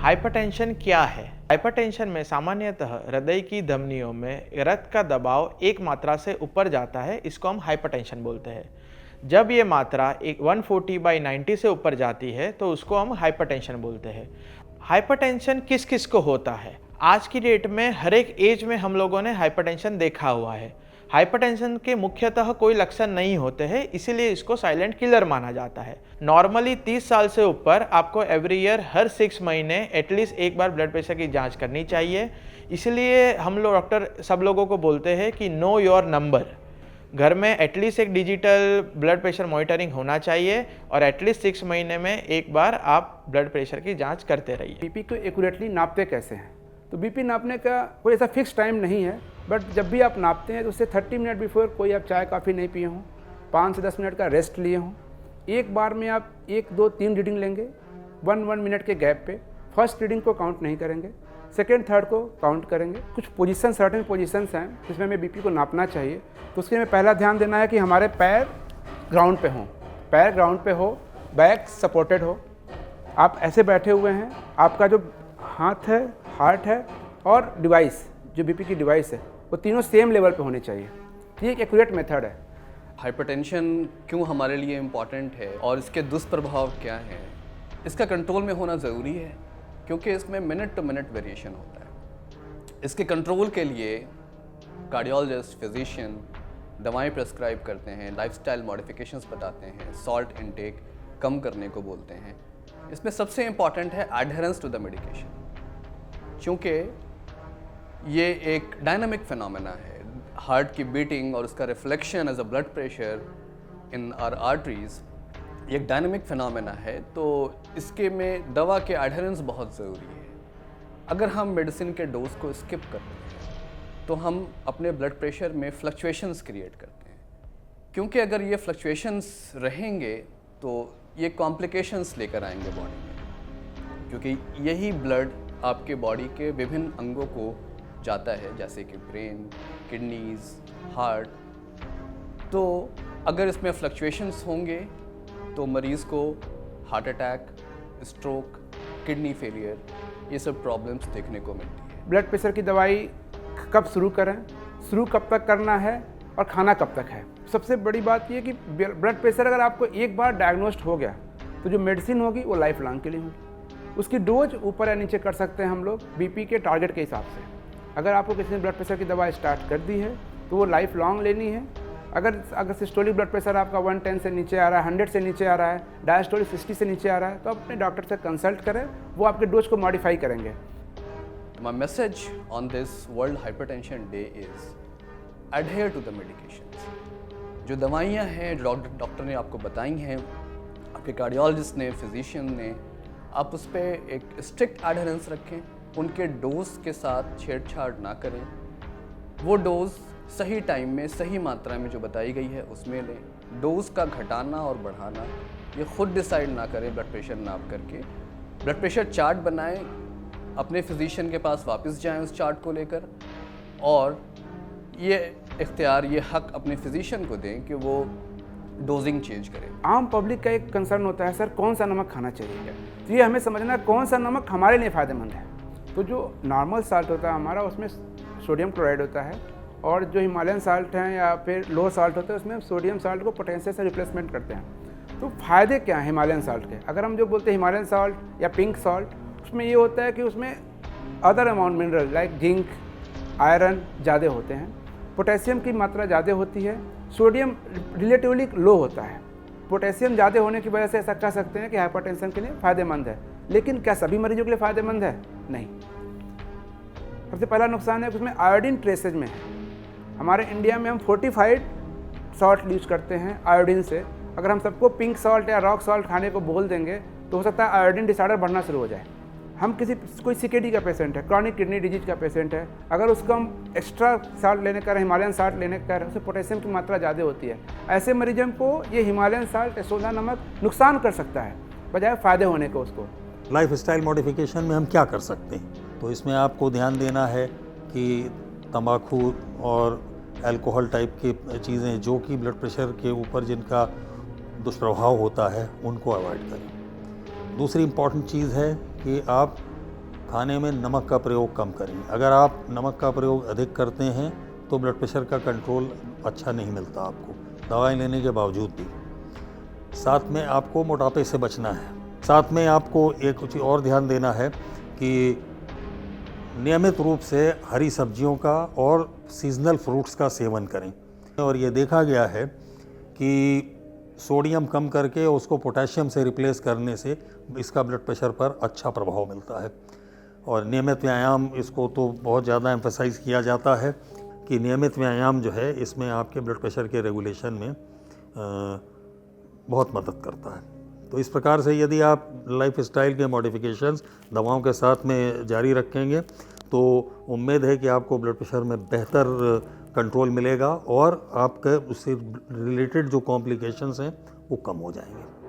Hypertension क्या है? Hypertension में सामान्यतः हृदय की धमनियों में रक्त का दबाव एक मात्रा से ऊपर जाता है, इसको हम हाइपरटेंशन बोलते हैं। जब ये मात्रा 140/90 से ऊपर जाती है तो उसको हम हाइपरटेंशन बोलते हैं। हाइपरटेंशन किस किस को होता है? आज की डेट में हर एक एज में हम लोगों ने हाइपरटेंशन देखा हुआ है। हाइपरटेंशन के मुख्यतः कोई लक्षण नहीं होते हैं, इसीलिए इसको साइलेंट किलर माना जाता है। नॉर्मली 30 साल से ऊपर आपको एवरी ईयर हर 6 महीने एटलीस्ट एक बार ब्लड प्रेशर की जांच करनी चाहिए। इसलिए हम लोग डॉक्टर सब लोगों को बोलते हैं कि नो योर नंबर। घर में एटलीस्ट एक डिजिटल ब्लड प्रेशर मॉनिटरिंग होना चाहिए और एटलीस्ट 6 महीने में एक बार आप ब्लड प्रेशर की जांच करते रहिए। बीपी को एक्यूरेटली नापते कैसे हैं? तो बीपी नापने का कोई ऐसा फिक्स टाइम नहीं है, बट जब भी आप नापते हैं तो उससे 30 मिनट बिफोर कोई आप चाय कॉफ़ी नहीं पिए हों, 5 से 10 मिनट का रेस्ट लिए हों। एक बार में आप 1, 2, 3 रीडिंग लेंगे 1 मिनट के गैप पे। फर्स्ट रीडिंग को काउंट नहीं करेंगे, सेकेंड थर्ड को काउंट करेंगे। कुछ पोजीशन, सर्टेन पोजीशंस हैं जिसमें हमें बीपी को नापना चाहिए। तो उसके में पहला ध्यान देना है कि हमारे पैर ग्राउंड पे हों, पैर ग्राउंड पे हो, बैक सपोर्टेड हो। आप ऐसे बैठे हुए हैं, आपका जो हाथ है, हार्ट है और डिवाइस, जो बीपी की डिवाइस है, वो तीनों सेम लेवल पे होने चाहिए। ये एक एक्यूरेट मेथड है। हाइपरटेंशन क्यों हमारे लिए इम्पॉर्टेंट है और इसके दुष्प्रभाव क्या हैं? इसका कंट्रोल में होना ज़रूरी है क्योंकि इसमें मिनट टू मिनट वेरिएशन होता है। इसके कंट्रोल के लिए कार्डियोलॉजिस्ट, फिजिशियन दवाएं प्रेस्क्राइब करते हैं, लाइफस्टाइल मॉडिफिकेशंस बताते हैं, सॉल्ट इनटेक कम करने को बोलते हैं। इसमें सबसे इम्पॉर्टेंट है एडहेरेंस टू द मेडिकेशन, क्योंकि ये एक डायनामिक फिनोमेना है। हार्ट की बीटिंग और उसका reflection as a blood pressure in our arteries ये एक डायनामिक फिनोमेना है, तो इसके में दवा के एडहेरेंस बहुत ज़रूरी है। अगर हम मेडिसिन के डोज को स्किप करते हैं तो हम अपने ब्लड प्रेशर में फ्लक्चुएशंस क्रिएट करते हैं, क्योंकि अगर ये फ्लक्चुएशंस रहेंगे तो ये कॉम्प्लिकेशंस लेकर आएंगे बॉडी में, क्योंकि यही ब्लड आपके बॉडी के विभिन्न अंगों को जाता है, जैसे कि ब्रेन, किडनीज, हार्ट। तो अगर इसमें फ्लक्चुएशंस होंगे तो मरीज़ को heart attack, stroke, kidney failure, ये सब प्रॉब्लम्स देखने को मिलती है। ब्लड प्रेशर की दवाई कब शुरू करें, शुरू कब तक करना है और खाना कब तक है। सबसे बड़ी बात ये कि ब्लड प्रेशर अगर आपको एक बार डायग्नोस्ड हो गया तो जो मेडिसिन होगी वो लाइफ लॉन्ग के लिए होगी। उसकी डोज ऊपर या नीचे कर सकते हैं हम लोग बीपी के टारगेट के हिसाब से। अगर आपको किसी ने ब्लड प्रेशर की दवा स्टार्ट कर दी है तो वो लाइफ लॉन्ग लेनी है। अगर सिस्टोलिक ब्लड प्रेशर आपका 110 से नीचे आ रहा है, 100 से नीचे आ रहा है, डायस्टोलिक 60 से नीचे आ रहा है, तो अपने डॉक्टर से कंसल्ट करें, वो आपके डोज को मॉडिफाई करेंगे। My message on this World Hypertension Day is adhere to the medications. जो दवाइयाँ हैं जो डॉक्टर ने आपको बताई हैं, आपके कार्डियोलॉजिस्ट ने, फिजिशियन ने, आप उस पर एक स्ट्रिक्ट एडहेरेंस रखें, उनके डोज के साथ छेड़छाड़ ना करें। वो डोज सही टाइम में, सही मात्रा में जो बताई गई है उसमें लें। डोज का घटाना और बढ़ाना ये खुद डिसाइड ना करें ब्लड प्रेशर नाप करके। ब्लड प्रेशर चार्ट बनाएं, अपने फिजिशियन के पास वापस जाएं उस चार्ट को लेकर, और ये इख्तियार, ये हक अपने फिजिशियन को दें कि वो डोजिंग चेंज करें। आम पब्लिक का एक कंसर्न होता है, सर कौन सा नमक खाना चाहिए, तो ये हमें समझना कौन सा नमक हमारे लिए फ़ायदेमंद है। तो जो नॉर्मल साल्ट होता है हमारा, उसमें सोडियम क्लोराइड होता है, और जो हिमालयन साल्ट हैं या फिर लो साल्ट होता है उसमें सोडियम साल्ट को पोटेशियम से रिप्लेसमेंट करते हैं। तो फ़ायदे क्या हैं हिमालयन साल्ट के? अगर हम जो बोलते हैं हिमालयन साल्ट या पिंक साल्ट, उसमें ये होता है कि उसमें other amount mineral like zinc, iron ज़्यादा होते हैं, पोटेशियम की मात्रा ज़्यादा होती है, सोडियम रिलेटिवली लो होता है। पोटेशियम ज़्यादा होने की वजह से ऐसा कह सकते हैं कि हाइपरटेंशन के लिए फ़ायदेमंद है, लेकिन क्या सभी मरीजों के लिए फ़ायदेमंद है? नहीं। सबसे पहला नुकसान है कि उसमें आयोडीन ट्रेसेज में है। हमारे इंडिया में हम फोर्टिफाइड सॉल्ट यूज करते हैं आयोडीन से। अगर हम सबको पिंक सॉल्ट या रॉक सॉल्ट खाने को बोल देंगे तो हो सकता है आयोडीन डिसऑर्डर बढ़ना शुरू हो जाए। हम कोई सीकेडी का पेशेंट है, क्रॉनिक किडनी डिजीज का पेशेंट है, अगर उसको हम एक्स्ट्रा साल्ट लेने का, हिमालयन साल्ट लेने का, उसमें पोटेशियम की मात्रा ज़्यादा होती है। ऐसे मरीजों को ये हिमालयन साल्ट या सोडा नमक नुकसान कर सकता है बजाय फ़ायदे होने को उसको। लाइफ स्टाइल मॉडिफिकेशन में हम क्या कर सकते हैं? तो इसमें आपको ध्यान देना है कि तंबाकू और अल्कोहल टाइप की चीज़ें जो कि ब्लड प्रेशर के ऊपर जिनका दुष्प्रभाव होता है उनको अवॉइड करें। दूसरी इम्पॉर्टेंट चीज़ है कि आप खाने में नमक का प्रयोग कम करें। अगर आप नमक का प्रयोग अधिक करते हैं तो ब्लड प्रेशर का कंट्रोल अच्छा नहीं मिलता आपको, दवाएं लेने के बावजूद भी। साथ में आपको मोटापे से बचना है। साथ में आपको एक कुछ और ध्यान देना है कि नियमित रूप से हरी सब्जियों का और सीजनल फ्रूट्स का सेवन करें। और ये देखा गया है कि सोडियम कम करके उसको पोटेशियम से रिप्लेस करने से इसका ब्लड प्रेशर पर अच्छा प्रभाव मिलता है। और नियमित व्यायाम, इसको तो बहुत ज़्यादा एम्फसाइज़ किया जाता है कि नियमित व्यायाम जो है इसमें आपके ब्लड प्रेशर के रेगुलेशन में बहुत मदद करता है। तो इस प्रकार से यदि आप लाइफ स्टाइल के मॉडिफिकेशंस दवाओं के साथ में जारी रखेंगे तो उम्मीद है कि आपको ब्लड प्रेशर में बेहतर कंट्रोल मिलेगा और आपके उससे रिलेटेड जो कॉम्प्लिकेशंस हैं वो कम हो जाएंगे।